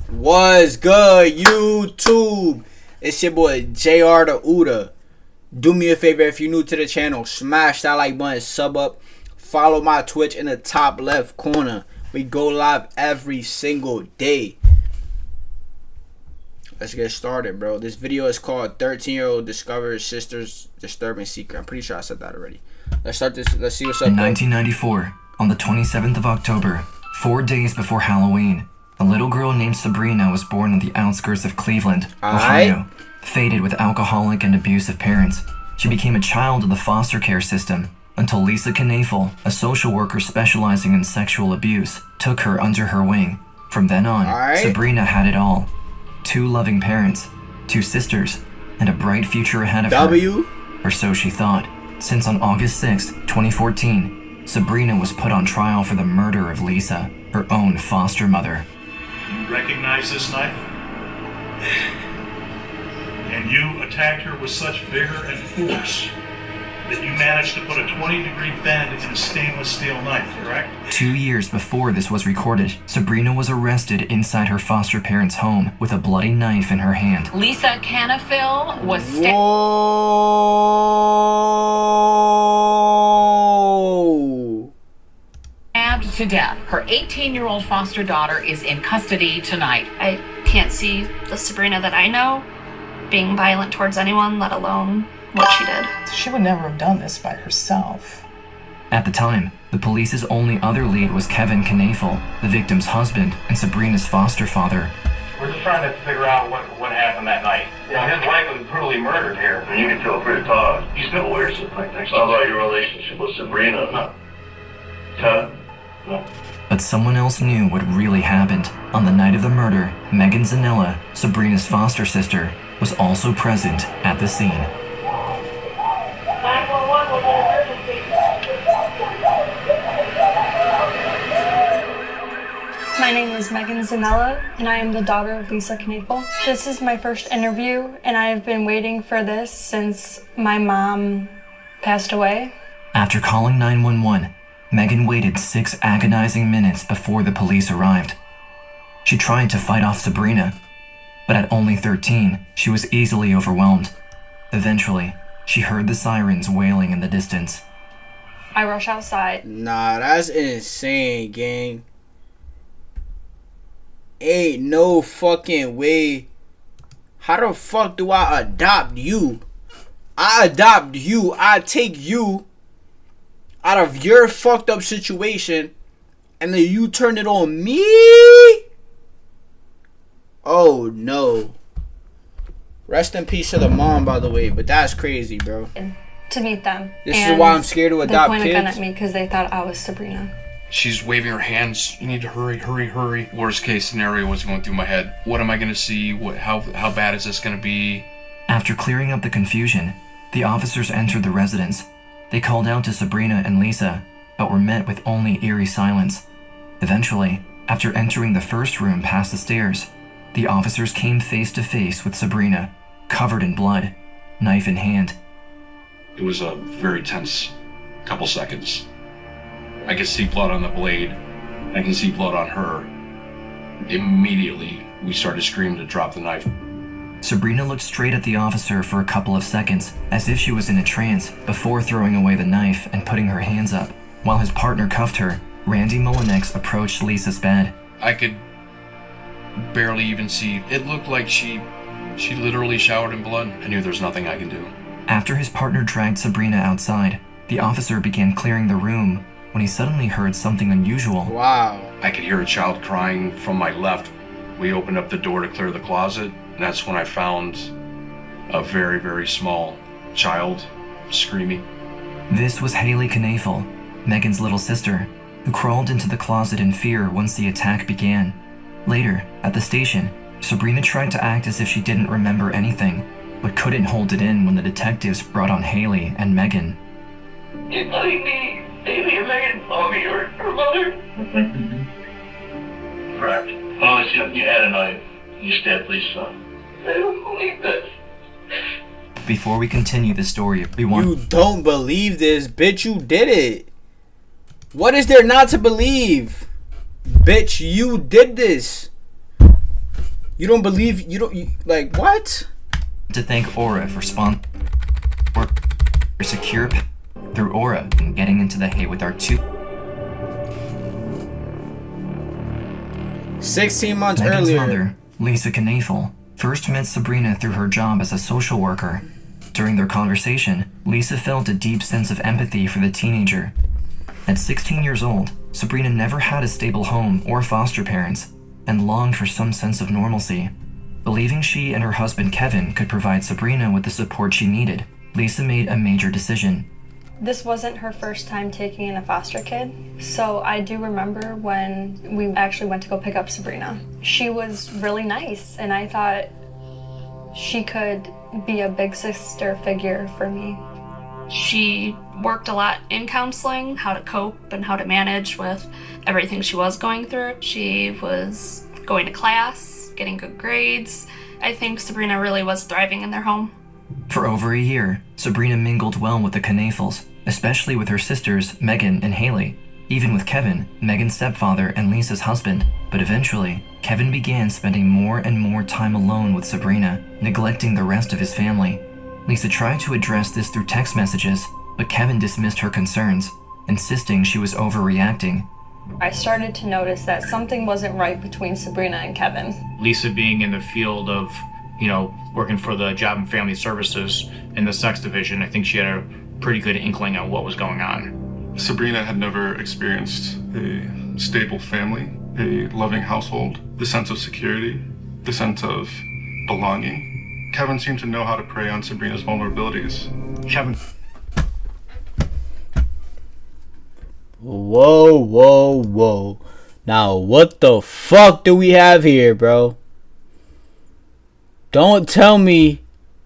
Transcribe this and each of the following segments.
What's good, YouTube? It's your boy JrTheOota. Do me a favor, if you're new to the channel, smash that like button, sub up, follow my Twitch in the top left corner. We go live every single day. Let's get started, bro. This video is called 13-year-old discovers sister's disturbing secret. I'm pretty sure I said that already. Let's start this. Let's see what's up. In 1994, on the 27th of October, 4 days before Halloween, a little girl named Sabrina was born on the outskirts of Cleveland, Ohio. Fated with alcoholic and abusive parents, she became a child of the foster care system until Lisa Knoefel, a social worker specializing in sexual abuse, took her under her wing. From then on, Sabrina had it all. 2 loving parents, 2 sisters, and a bright future ahead of her. Or so she thought, since on August 6, 2014, Sabrina was put on trial for the murder of Lisa, her own foster mother. You recognize this knife? And you attacked her with such vigor and force that you managed to put a 20-degree bend in a stainless steel knife, correct? 2 years before this was recorded, Sabrina was arrested inside her foster parents' home with a bloody knife in her hand. Lisa Knoefel was stabbed to death. Her 18-year-old foster daughter is in custody tonight. I can't see the Sabrina that I know being violent towards anyone, let alone what she did. She would never have done this by herself. At the time, the police's only other lead was Kevin Knoefel, the victim's husband and Sabrina's foster father. We're just trying to figure out what happened that night. Yeah, his wife was brutally murdered here. And you can feel free to talk. You still wear something like that? How about your relationship with Sabrina? No. Huh? No. But someone else knew what really happened. On the night of the murder, Megan Zanella, Sabrina's foster sister, was also present at the scene. 911 was an emergency. My name is Megan Zanella, and I am the daughter of Lisa Knoefel. This is my first interview, and I have been waiting for this since my mom passed away. After calling 911, Megan waited 6 agonizing minutes before the police arrived. She tried to fight off Sabrina, but at only 13, she was easily overwhelmed. Eventually, she heard the sirens wailing in the distance. I rush outside. Nah, that's insane, gang. Ain't no fucking way. How the fuck do I adopt you? I adopt you. I take you out of your fucked up situation, and then you turn it on me? Oh no. Rest in peace to the mom, by the way, but that's crazy, bro. To meet them. This is why I'm scared to adopt kids. They pointed a gun at me because they thought I was Sabrina. She's waving her hands. You need to hurry, hurry, hurry. Worst case scenario was going through my head. What am I going to see? How bad is this going to be? After clearing up the confusion, the officers entered the residence. They called out to Sabrina and Lisa, but were met with only eerie silence. Eventually, after entering the first room past the stairs, the officers came face to face with Sabrina, covered in blood, knife in hand. It was a very tense couple seconds. I could see blood on the blade. I can see blood on her. Immediately, we started screaming to drop the knife. Sabrina looked straight at the officer for a couple of seconds, as if she was in a trance, before throwing away the knife and putting her hands up. While his partner cuffed her, Randy Mullinex approached Lisa's bed. I could barely even see. It looked like she literally showered in blood. I knew there was nothing I can do. After his partner dragged Sabrina outside, the officer began clearing the room when he suddenly heard something unusual. Wow. I could hear a child crying from my left. We opened up the door to clear the closet, and that's when I found a very, very small child screaming. This was Haley Knoefel, Megan's little sister, who crawled into the closet in fear once the attack began. Later, at the station, Sabrina tried to act as if she didn't remember anything, but couldn't hold it in when the detectives brought on Haley and Megan. You're telling me Haley and Megan saw me or her mother? Correct. Oh, you had a knife. You stabbed Lisa. I don't believe this. Before we continue the story, we want... You don't believe this, bitch, you did it. What is there not to believe? Bitch, you did this. You don't believe, like, what? To thank Aura for secure through Aura and getting into the hay with our 16 months Megan's earlier. mother, Lisa Knoefel, first met Sabrina through her job as a social worker. During their conversation, Lisa felt a deep sense of empathy for the teenager. At 16 years old, Sabrina never had a stable home or foster parents and longed for some sense of normalcy. Believing she and her husband Kevin could provide Sabrina with the support she needed, Lisa made a major decision. This wasn't her first time taking in a foster kid, so I do remember when we actually went to go pick up Sabrina. She was really nice, and I thought she could be a big sister figure for me. She worked a lot in counseling, how to cope and how to manage with everything she was going through. She was going to class, getting good grades. I think Sabrina really was thriving in their home. For over a year, Sabrina mingled well with the Knoefels, especially with her sisters, Megan and Haley, even with Kevin, Megan's stepfather and Lisa's husband. But eventually, Kevin began spending more and more time alone with Sabrina, neglecting the rest of his family. Lisa tried to address this through text messages, but Kevin dismissed her concerns, insisting she was overreacting. I started to notice that something wasn't right between Sabrina and Kevin. Lisa being in the field of, working for the Job and Family Services in the sex division, I think she had a pretty good inkling on what was going on. Sabrina had never experienced a stable family, a loving household, the sense of security, the sense of belonging. Kevin seemed to know how to prey on Sabrina's vulnerabilities. Kevin. Whoa. Now, what the fuck do we have here, bro? Don't tell me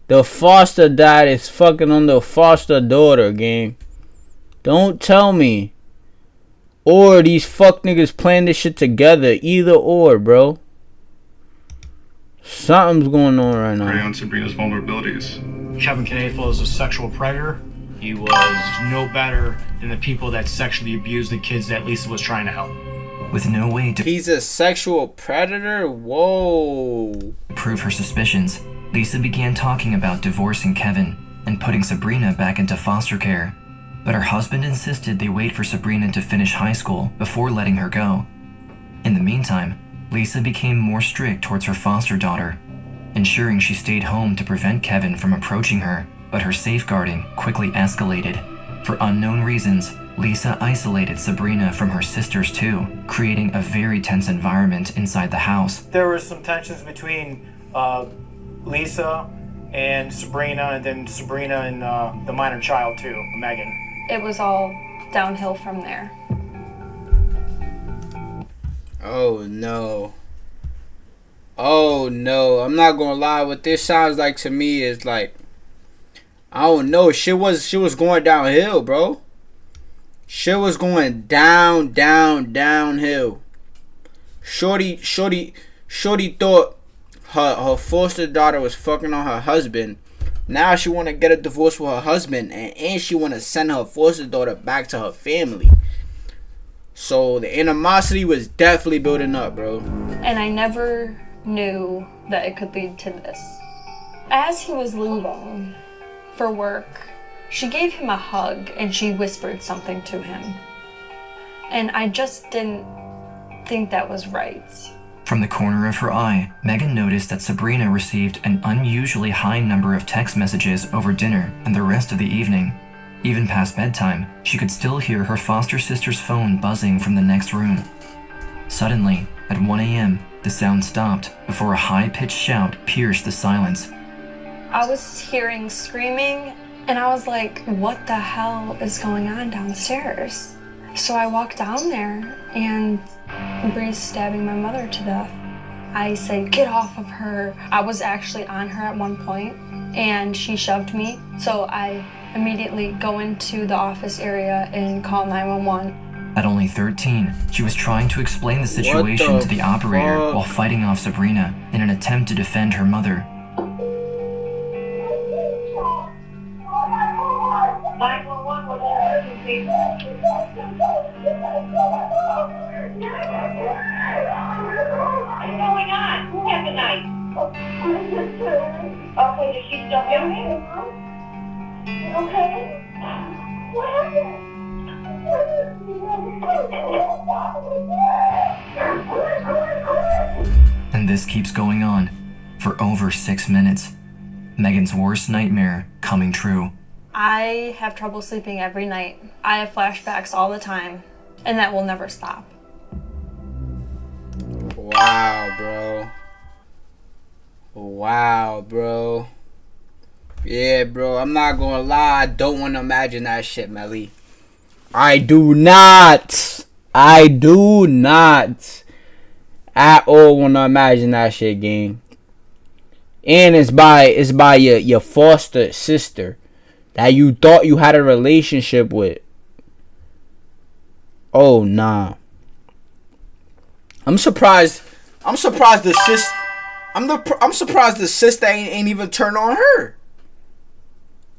the foster dad is fucking on the foster daughter, gang. Don't tell me. Or these fuck niggas playing this shit together. Either or, bro. Something's going on right now. Prey on Sabrina's vulnerabilities. Kevin Knoefel is a sexual predator. He was no better than the people that sexually abused the kids that Lisa was trying to help. With no way to He's a sexual predator? Whoa. prove her suspicions, Lisa began talking about divorcing Kevin and putting Sabrina back into foster care. But her husband insisted they wait for Sabrina to finish high school before letting her go. In the meantime, Lisa became more strict towards her foster daughter, ensuring she stayed home to prevent Kevin from approaching her, but her safeguarding quickly escalated. For unknown reasons, Lisa isolated Sabrina from her sisters too, creating a very tense environment inside the house. There were some tensions between Lisa and Sabrina, and then Sabrina and the minor child too, Megan. It was all downhill from there. Oh no. I'm not gonna lie. What this sounds like to me is like, I don't know. Shit was going downhill, bro. Shit was going downhill. Shorty thought her foster daughter was fucking on her husband. Now she want to get a divorce with her husband, and she want to send her foster daughter back to her family. So the animosity was definitely building up, bro. And I never knew that it could lead to this. As he was leaving for work, she gave him a hug and she whispered something to him. And I just didn't think that was right. From the corner of her eye, Megan noticed that Sabrina received an unusually high number of text messages over dinner and the rest of the evening. Even past bedtime, she could still hear her foster sister's phone buzzing from the next room. Suddenly, at 1 a.m., the sound stopped before a high-pitched shout pierced the silence. I was hearing screaming, and I was like, what the hell is going on downstairs? So I walked down there, and Bree's stabbing my mother to death. I said, get off of her. I was actually on her at one point, and she shoved me. So I immediately go into the office area and call 911. At only 13, she was trying to explain the situation to the operator while fighting off Sabrina in an attempt to defend her mother. 911 was an emergency. What's going on? Who has tonight? Okay, does she still have it? Okay. What happened? And this keeps going on for over 6 minutes. Megan's worst nightmare coming true. I have trouble sleeping every night. I have flashbacks all the time, and that will never stop. Wow, bro. Wow, bro. Yeah, bro. I'm not gonna lie. I don't want to imagine that shit, Melly. I do not at all want to imagine that shit, gang. And it's by your foster sister that you thought you had a relationship with. Oh nah. I'm surprised the sister. I'm surprised the sister ain't even turned on her.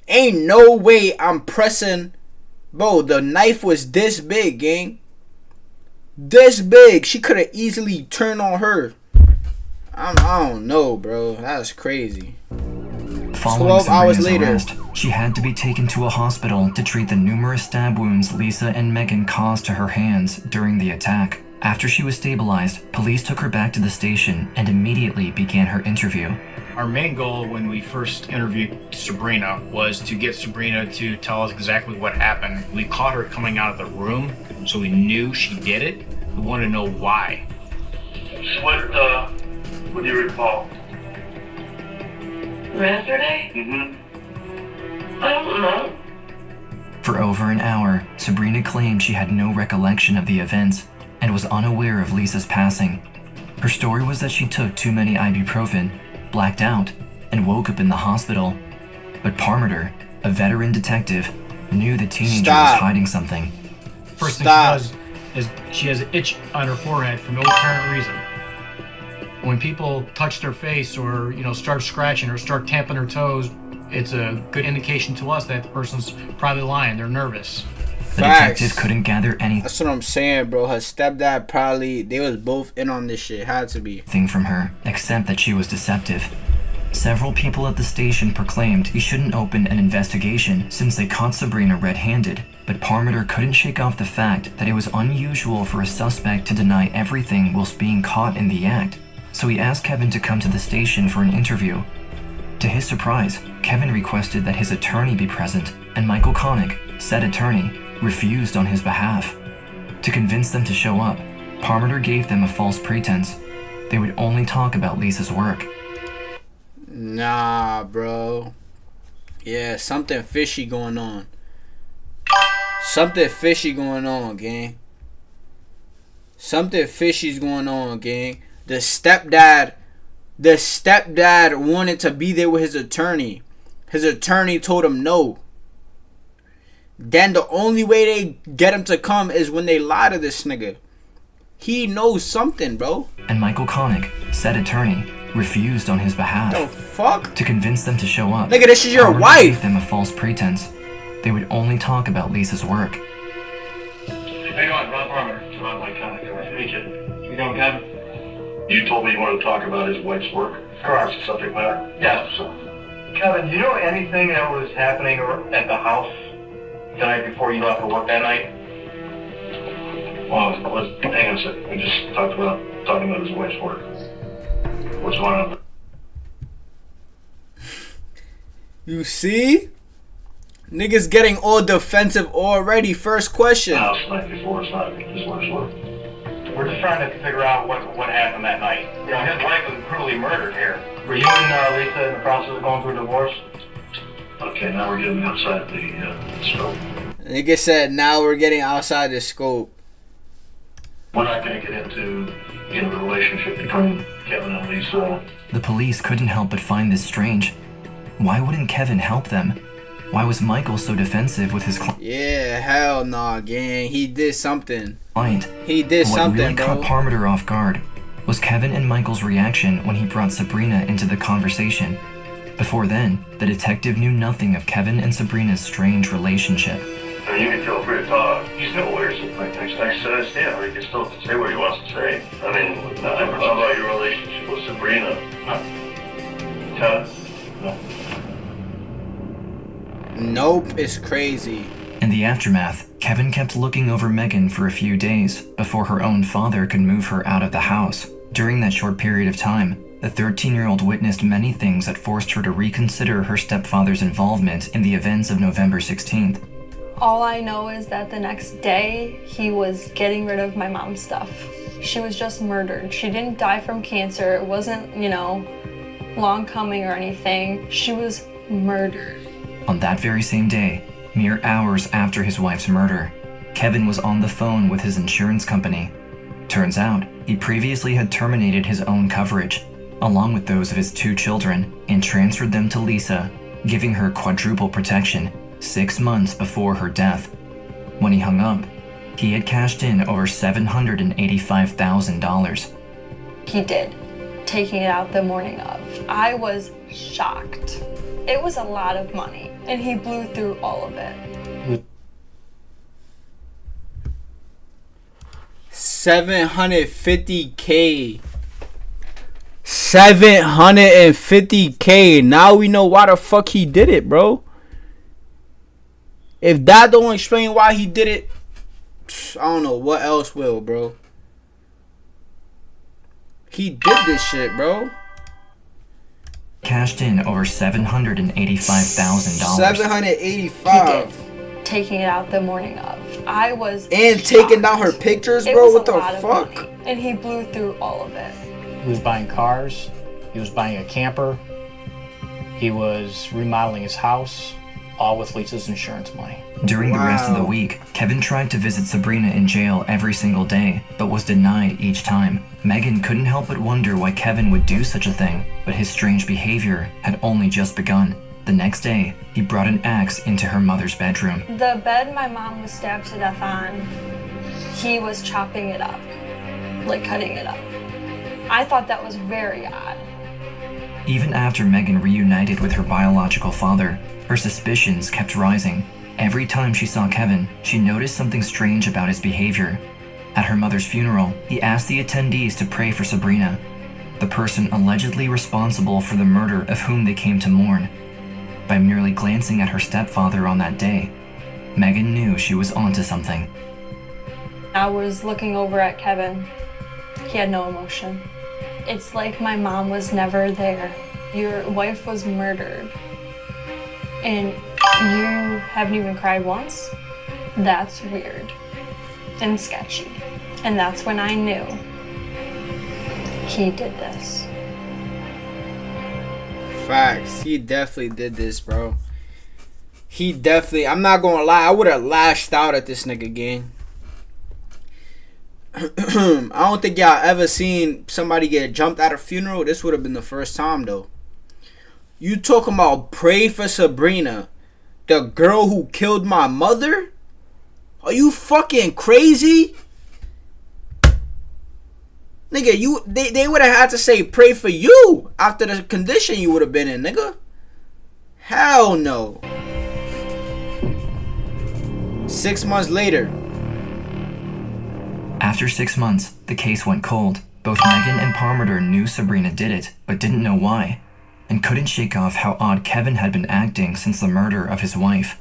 Ain't no way I'm pressing. Bro, the knife was this big, gang. This big. She could have easily turned on her. I don't know, bro. That's crazy. Following 12 hours later, arrest, she had to be taken to a hospital to treat the numerous stab wounds Lisa and Megan caused to her hands during the attack. After she was stabilized, police took her back to the station and immediately began her interview. Our main goal when we first interviewed Sabrina was to get Sabrina to tell us exactly what happened. We caught her coming out of the room, so we knew she did it. We wanted to know why. What do you recall? Yesterday? I don't know. For over an hour, Sabrina claimed she had no recollection of the events and was unaware of Lisa's passing. Her story was that she took too many ibuprofen, blacked out, and woke up in the hospital. But Parmenter, a veteran detective, knew the teenager was hiding something. First thing she does is she has an itch on her forehead for no apparent reason. When people touch their face or, start scratching or start tapping their toes, it's a good indication to us that the person's probably lying. They're nervous. The detective couldn't gather anything. That's what I'm saying, bro. Her stepdad they was both in on this shit. Had to be. From her, except that she was deceptive. Several people at the station proclaimed he shouldn't open an investigation since they caught Sabrina red-handed, but Parmenter couldn't shake off the fact that it was unusual for a suspect to deny everything whilst being caught in the act. So he asked Kevin to come to the station for an interview. To his surprise, Kevin requested that his attorney be present, and Michael Connick, said attorney, refused on his behalf. To convince them to show up, Parmenter gave them a false pretense. They would only talk about Lisa's work. Nah, bro. Yeah, something fishy going on. Something fishy going on, gang. Something fishy's going on, gang. The stepdad wanted to be there with his attorney. His attorney told him no. Then the only way they get him to come is when they lie to this nigga. He knows something, bro. And Michael Connick, said attorney, refused on his behalf. The fuck? To convince them to show up. Nigga, this is your wife. Gave them a false pretense. They would only talk about Lisa's work. How you doing, Rob Parmenter? Rob Mike Connick. Nice to meet you. You doing, Kevin? You told me you wanted to talk about his wife's work. Correct. Subject matter. Yeah. So, Kevin, do you know anything that was happening at the house the night before you left for work that night? Well, hang on a second. We just talking about his wife's work. What's going on? You see? Niggas getting all defensive already. First question. House night before, it's not his wife's work. We're just trying to figure out what happened that night. His wife was brutally murdered here. Were you and Lisa in the process of going through a divorce? Okay, now we're getting outside the scope. Nigga said, now we're getting outside the scope. We're not going to get into the relationship between Kevin and Lisa. The police couldn't help but find this strange. Why wouldn't Kevin help them? Why was Michael so defensive with his client? Yeah, hell nah, gang. He did something. He did what something, really bro. caught Parmenter off guard was Kevin and Michael's reaction when he brought Sabrina into the conversation. Before then, the detective knew nothing of Kevin and Sabrina's strange relationship. You can feel free to talk. He still wears something. He can still say what he wants to say. I mean, how about your relationship with Sabrina. Todd? No. Nope, it's crazy. In the aftermath, Kevin kept looking over Megan for a few days before her own father could move her out of the house. During that short period of time, the 13-year-old witnessed many things that forced her to reconsider her stepfather's involvement in the events of November 16th. All I know is that the next day, he was getting rid of my mom's stuff. She was just murdered. She didn't die from cancer. It wasn't, long coming or anything. She was murdered. On that very same day, mere hours after his wife's murder, Kevin was on the phone with his insurance company. Turns out, he previously had terminated his own coverage, along with those of his 2 children, and transferred them to Lisa, giving her quadruple protection 6 months before her death. When he hung up, he had cashed in over $785,000. He did, taking it out the morning of. I was shocked. It was a lot of money, and he blew through all of it. $750K. $750K. Now we know why the fuck he did it, bro. If that don't explain why he did it, I don't know what else will, bro. He did this shit, bro. Cashed in over $785,000. 785. He did, taking it out the morning of. I was and shocked. Taking down her pictures, bro. What the fuck? And he blew through all of it. He was buying cars. He was buying a camper. He was remodeling his house, all with Lisa's insurance money. During the rest of the week, Kevin tried to visit Sabrina in jail every single day, but was denied each time. Megan couldn't help but wonder why Kevin would do such a thing, but his strange behavior had only just begun. The next day, he brought an axe into her mother's bedroom. The bed my mom was stabbed to death on, he was chopping it up, like cutting it up. I thought that was very odd. Even after Megan reunited with her biological father, her suspicions kept rising. Every time she saw Kevin, she noticed something strange about his behavior. At her mother's funeral, he asked the attendees to pray for Sabrina, the person allegedly responsible for the murder of whom they came to mourn. By merely glancing at her stepfather on that day, Megan knew she was onto something. I was looking over at Kevin. He had no emotion. It's like my mom was never there. Your wife was murdered. And you haven't even cried once? That's weird and sketchy. And that's when I knew he did this. Facts. He definitely did this, bro. He definitely, I'm not gonna lie, I would have lashed out at this nigga gang. I don't think y'all ever seen somebody get jumped at a funeral. This would have been the first time, though. You talking about pray for Sabrina, the girl who killed my mother? Are you fucking crazy? Nigga, they would have had to say pray for you after the condition you would have been in, nigga. Hell no. 6 months later. After 6 months, the case went cold. Both Megan and Parmenter knew Sabrina did it, but didn't know why, and couldn't shake off how odd Kevin had been acting since the murder of his wife.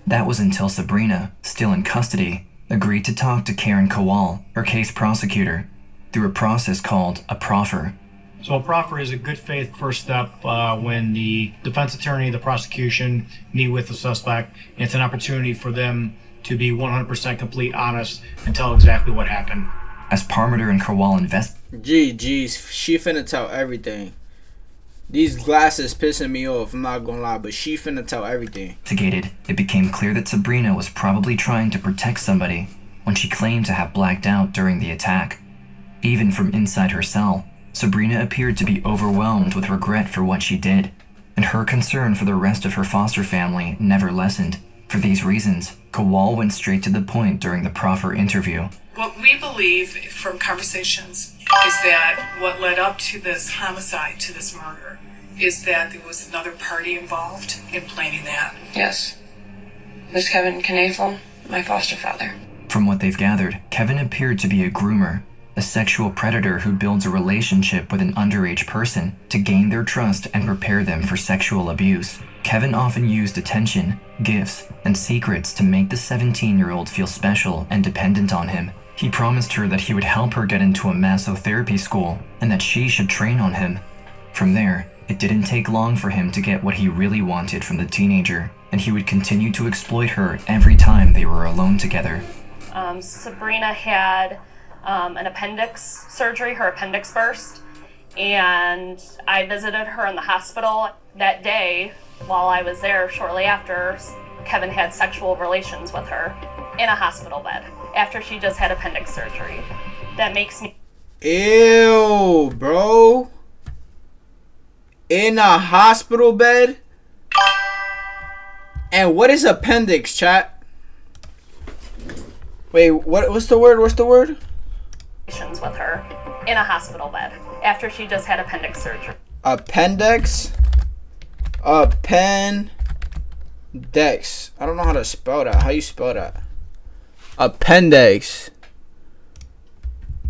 That was until Sabrina, still in custody, agreed to talk to Karen Kowal, her case prosecutor, through a process called a proffer. So a proffer is a good faith first step when the defense attorney, the prosecution meet with the suspect. It's an opportunity for them to be 100% complete honest and tell exactly what happened. As Parmenter and Kowal Jeez, she finna tell everything. These glasses pissing me off, I'm not gonna lie, but she finna tell everything. investigated, it became clear that Sabrina was probably trying to protect somebody when she claimed to have blacked out during the attack. Even from inside her cell, Sabrina appeared to be overwhelmed with regret for what she did, and her concern for the rest of her foster family never lessened. For these reasons, Kowal went straight to the point during the proffer interview. What we believe from conversations is that what led up to this homicide, to this murder, is that there was another party involved in planning that. Yes. It was Kevin Knoefel, my foster father. From what they've gathered, Kevin appeared to be a groomer, a sexual predator who builds a relationship with an underage person to gain their trust and prepare them for sexual abuse. Kevin often used attention, gifts, and secrets to make the 17-year-old feel special and dependent on him. He promised her that he would help her get into a massotherapy school and that she should train on him. From there, it didn't take long for him to get what he really wanted from the teenager, and he would continue to exploit her every time they were alone together. Sabrina had an appendix surgery, her appendix burst, and I visited her in the hospital that day. While I was there shortly after, Kevin had sexual relations with her in a hospital bed after she just had appendix surgery. That makes me... Ew, bro. In a hospital bed? And what is appendix, chat? Wait, what's the word? What's the word? With her in a hospital bed after she just had appendix surgery. Appendix? Appendix. I don't know how to spell that. How you spell that? Appendix.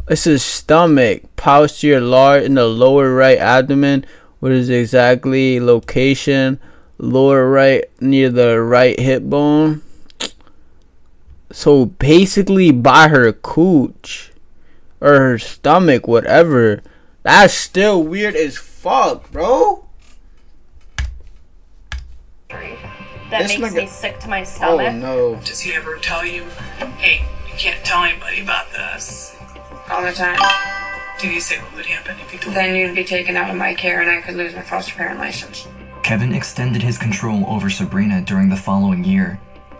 This is stomach. Posterior large in the lower right abdomen. What is exactly location? Lower right near the right hip bone. So basically by her cooch or her stomach, whatever. That's still weird as fuck, bro. That makes me sick to my stomach. Oh no. Does he ever tell you, hey, you can't tell anybody about this? All the time. Did he say what would happen if you told Then you'd be taken out of my care and I could lose my foster parent license. Kevin extended his control over Sabrina during the following year.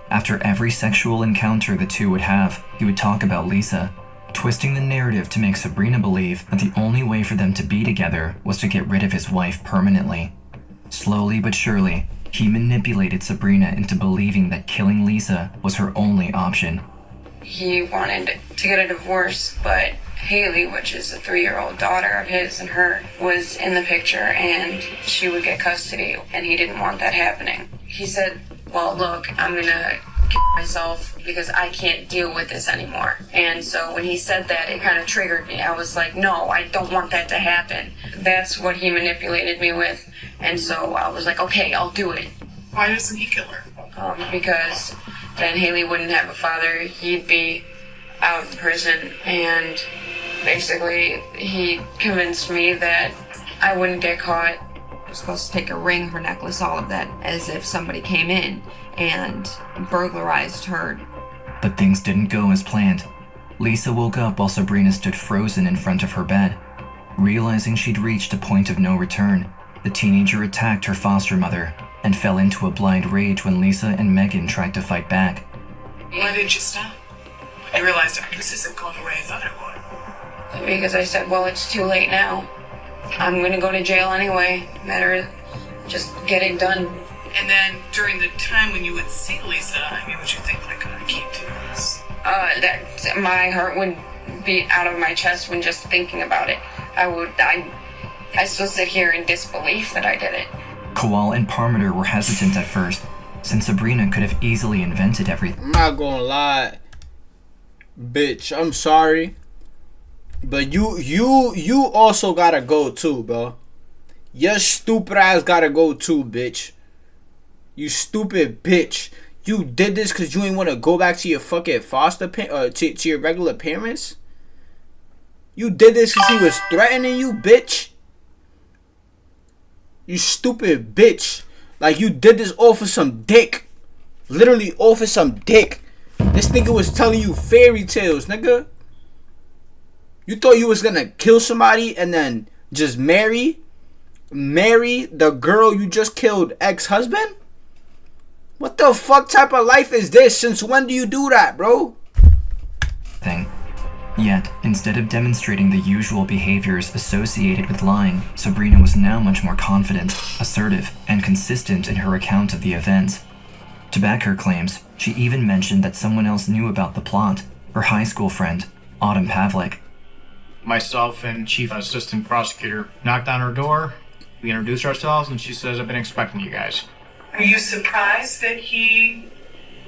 After every sexual encounter the two would have, he would talk about Lisa, twisting the narrative to make Sabrina believe that the only way for them to be together was to get rid of his wife permanently. Slowly but surely, he manipulated Sabrina into believing that killing Lisa was her only option. He wanted to get a divorce, but Haley, which is a 3-year-old daughter of his and her, was in the picture and she would get custody, and he didn't want that happening. He said, well, look, I'm gonna kill myself because I can't deal with this anymore. And so when he said that, it kind of triggered me. I was like, no, I don't want that to happen. That's what he manipulated me with. And so I was like, okay, I'll do it. Why doesn't he kill her? Because then Haley wouldn't have a father. He'd be out in prison, and basically he convinced me that I wouldn't get caught. I was supposed to take a ring, her necklace, all of that, as if somebody came in and burglarized her. But things didn't go as planned. Lisa woke up while Sabrina stood frozen in front of her bed. Realizing she'd reached a point of no return, the teenager attacked her foster mother and fell into a blind rage when Lisa and Megan tried to fight back. Why did you stop? When you realized this isn't going the way I thought it would. Because I said, well, it's too late now. I'm gonna go to jail anyway. Matter, just get it done. And then during the time when you would see Lisa, I mean, would you think, like, I can't do this? That my heart would beat out of my chest when just thinking about it. I still sit here in disbelief that I did it. Kowal and Parmeter were hesitant at first, since Sabrina could have easily invented everything. I'm not gonna lie, bitch. I'm sorry, but you also gotta go too, bro. Your stupid ass gotta go too, bitch. You stupid bitch. You did this because you ain't want to go back to your fucking foster to your regular parents. You did this because he was threatening you, bitch. You stupid bitch. Like, you did this all for some dick. Literally all for some dick. This nigga was telling you fairy tales, nigga. You thought you was gonna kill somebody and then just marry the girl you just killed ex-husband? What the fuck type of life is this? Since when do you do that, bro? Yet, instead of demonstrating the usual behaviors associated with lying, Sabrina was now much more confident, assertive, and consistent in her account of the events. To back her claims, she even mentioned that someone else knew about the plot, her high school friend, Autumn Pavlik. Myself and Chief Assistant Prosecutor knocked on her door, we introduced ourselves, and she says, I've been expecting you guys. Are you surprised that he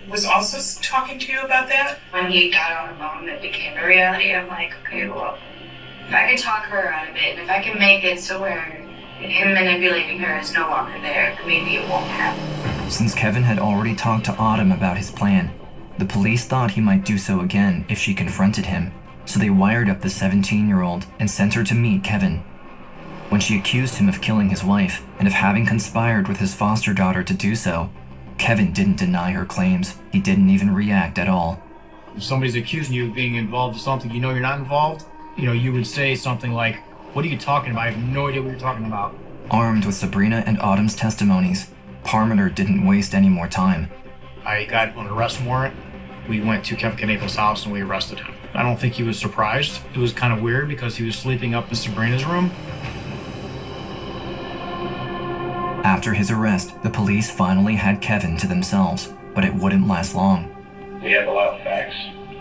was also talking to you about that? When he got on the phone, it became a reality. I'm like, okay, well, If I could talk her out of it, and if I can make it so where him manipulating her is no longer there, maybe it won't happen. Since Kevin had already talked to Autumn about his plan, the police thought he might do so again if she confronted him, so they wired up the 17-year-old and sent her to meet Kevin. When she accused him of killing his wife and of having conspired with his foster daughter to do so, Kevin didn't deny her claims. He didn't even react at all. If somebody's accusing you of being involved in something you know you're not involved, you would say something like, "What are you talking about? I have no idea what you're talking about." Armed with Sabrina and Autumn's testimonies, Parmenter didn't waste any more time. I got an arrest warrant. We went to Kevin Knoefel's house and we arrested him. I don't think he was surprised. It was kind of weird because he was sleeping up in Sabrina's room. After his arrest, the police finally had Kevin to themselves, but it wouldn't last long. We have a lot of facts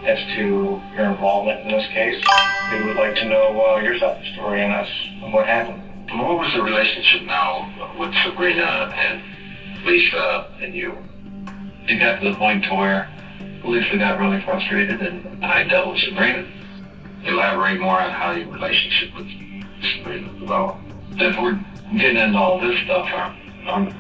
as to your involvement in this case. We would like to know your side of the story and us and what happened. What was the relationship now with Sabrina and Lisa and you? It got to the point to where Lisa got really frustrated and I dealt with Sabrina. Elaborate more on how your relationship with Sabrina developed. If we're getting into all this stuff, I'm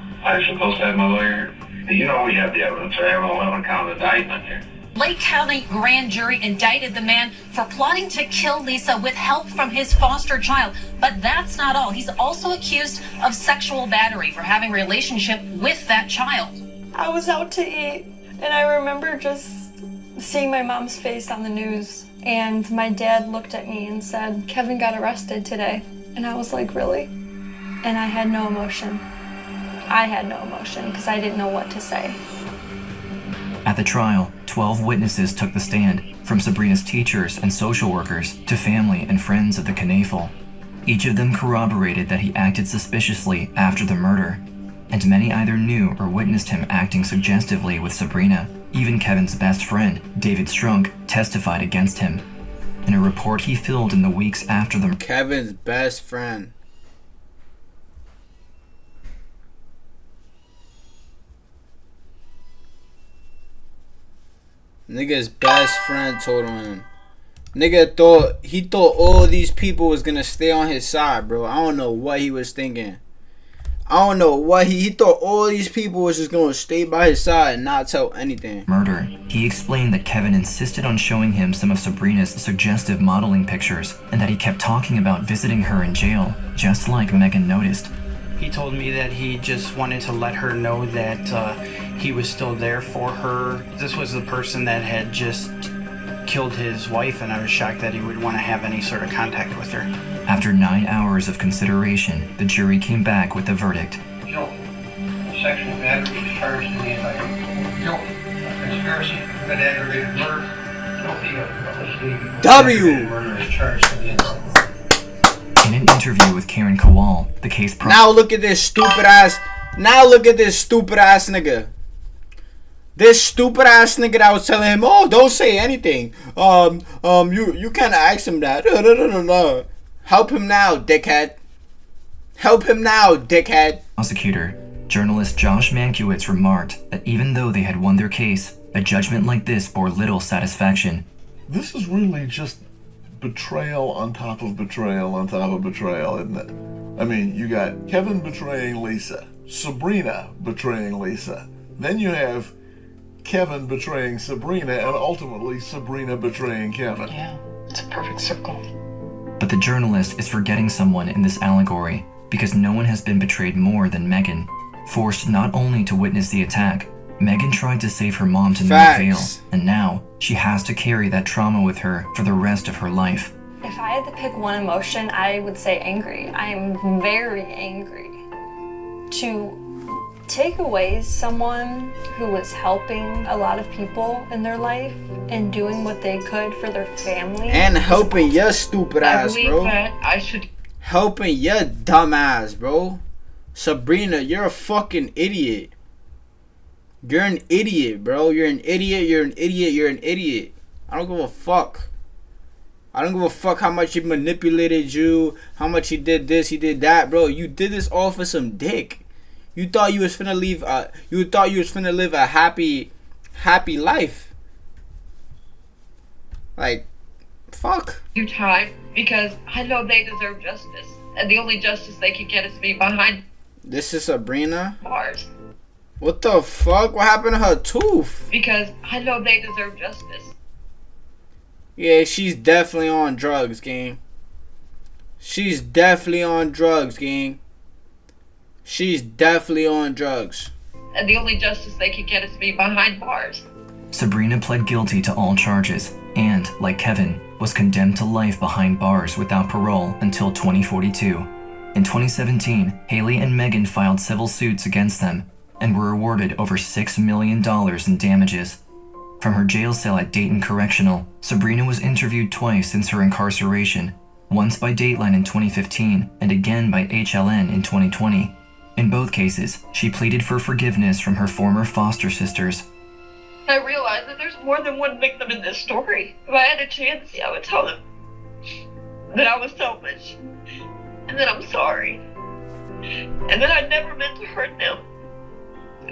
supposed to have my lawyer. You know we have the evidence. I have an 11-count indictment here. Lake County grand jury indicted the man for plotting to kill Lisa with help from his foster child. But that's not all. He's also accused of sexual battery for having a relationship with that child. I was out to eat, and I remember just seeing my mom's face on the news. And my dad looked at me and said, "Kevin got arrested today." And I was like, "Really?" And I had no emotion. I had no emotion because I didn't know what to say. At the trial, 12 witnesses took the stand, from Sabrina's teachers and social workers to family and friends of the Knoefel. Each of them corroborated that he acted suspiciously after the murder, and many either knew or witnessed him acting suggestively with Sabrina. Even Kevin's best friend, David Strunk, testified against him. In a report he filled in the weeks after the Kevin's best friend. Nigga's best friend told him. Nigga thought all these people was gonna stay on his side, bro. I don't know what he was thinking. I don't know what he thought all these people was just gonna stay by his side and not tell anything. Murder. He explained that Kevin insisted on showing him some of Sabrina's suggestive modeling pictures and that he kept talking about visiting her in jail, just like Megan noticed. He told me that he just wanted to let her know that he was still there for her. This was the person that had just killed his wife, and I was shocked that he would want to have any sort of contact with her. After 9 hours of consideration, the jury came back with the verdict. Guilt. Sexual battery is charged in the indictment. Guilt. Conspiracy to commit aggravated murder. Guilty of felony W. murder is charged in the indictment. In an interview with Karen Kowal, the case Now look at this stupid ass. Now look at this stupid ass nigga. This stupid ass nigga that was telling him, "Oh, don't say anything. You can't ask him that." Help him now, dickhead. Help him now, dickhead. Prosecutor, journalist Josh Mankiewicz remarked that even though they had won their case, a judgment like this bore little satisfaction. This is really just betrayal on top of betrayal on top of betrayal, isn't it? I mean, you got Kevin betraying Lisa, Sabrina betraying Lisa, then you have Kevin betraying Sabrina, and ultimately Sabrina betraying Kevin. Yeah, it's a perfect circle. But the journalist is forgetting someone in this allegory, because no one has been betrayed more than Megan. Forced not only to witness the attack, Megan tried to save her mom to no avail, and now she has to carry that trauma with her for the rest of her life. If I had to pick one emotion, I would say angry. I'm very angry. To take away someone who was helping a lot of people in their life and doing what they could for their family. And helping your stupid ass, bro. Helping your dumb ass, bro. Sabrina, you're a fucking idiot. You're an idiot, bro. You're an idiot. You're an idiot. You're an idiot. I don't give a fuck. I don't give a fuck how much he manipulated you, how much he did this, he did that, bro. You did this all for some dick. You thought you was finna leave. You thought you was finna live a happy life. Like, fuck. You tried Because I know they deserve justice. And the only justice they can get is me behind This is Sabrina? bars. What the fuck? What happened to her tooth? Because I know they deserve justice. Yeah, she's definitely on drugs, gang. She's definitely on drugs, gang. She's definitely on drugs. And the only justice they can get is me behind bars. Sabrina pled guilty to all charges and, like Kevin, was condemned to life behind bars without parole until 2042. In 2017, Haley and Megan filed civil suits against them and were awarded over $6 million in damages. From her jail cell at Dayton Correctional, Sabrina was interviewed twice since her incarceration, once by Dateline in 2015 and again by HLN in 2020. In both cases, she pleaded for forgiveness from her former foster sisters. I realized that there's more than one victim in this story. If I had a chance, I would tell them that I was selfish and that I'm sorry and that I never meant to hurt them.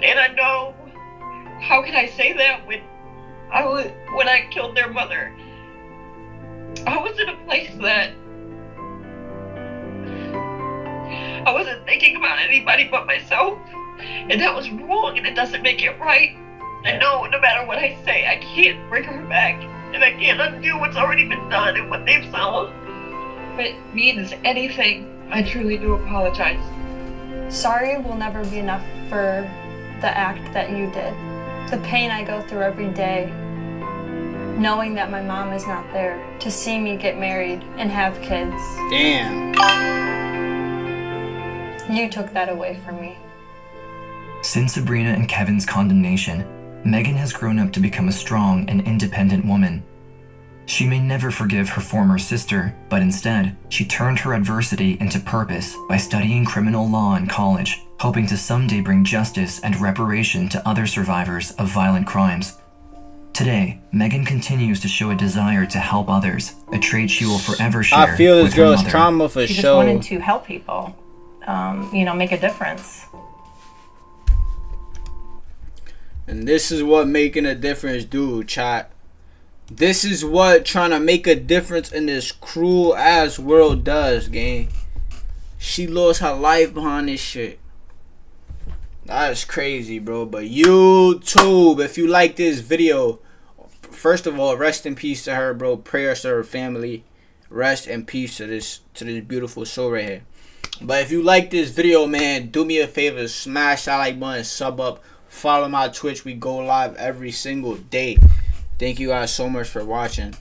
And I know, how can I say that when I killed their mother? I was in a place that I wasn't thinking about anybody but myself, and that was wrong, and it doesn't make it right. I know no matter what I say, I can't bring her back, and I can't undo what's already been done and what they've sown. If it means anything, I truly do apologize. Sorry will never be enough for the act that you did. The pain I go through every day, knowing that my mom is not there to see me get married and have kids. Damn. You took that away from me. Since Sabrina and Kevin's condemnation, Megan has grown up to become a strong and independent woman. She may never forgive her former sister, but instead, she turned her adversity into purpose by studying criminal law in college, hoping to someday bring justice and reparation to other survivors of violent crimes. Today, Megan continues to show a desire to help others, a trait she will forever share. I feel this with her girl's mother. trauma for She just sure. wanted to help people, make a difference. And this is what making a difference do, chat. This is what trying to make a difference in this cruel ass world does, gang. She lost her life behind this shit. That's crazy, bro. But YouTube, if you like this video, first of all, rest in peace to her, bro. Prayers to her family. Rest in peace to this beautiful soul right here. But if you like this video, man, do me a favor, smash that like button, sub up, follow my Twitch. We go live every single day. Thank you guys so much for watching.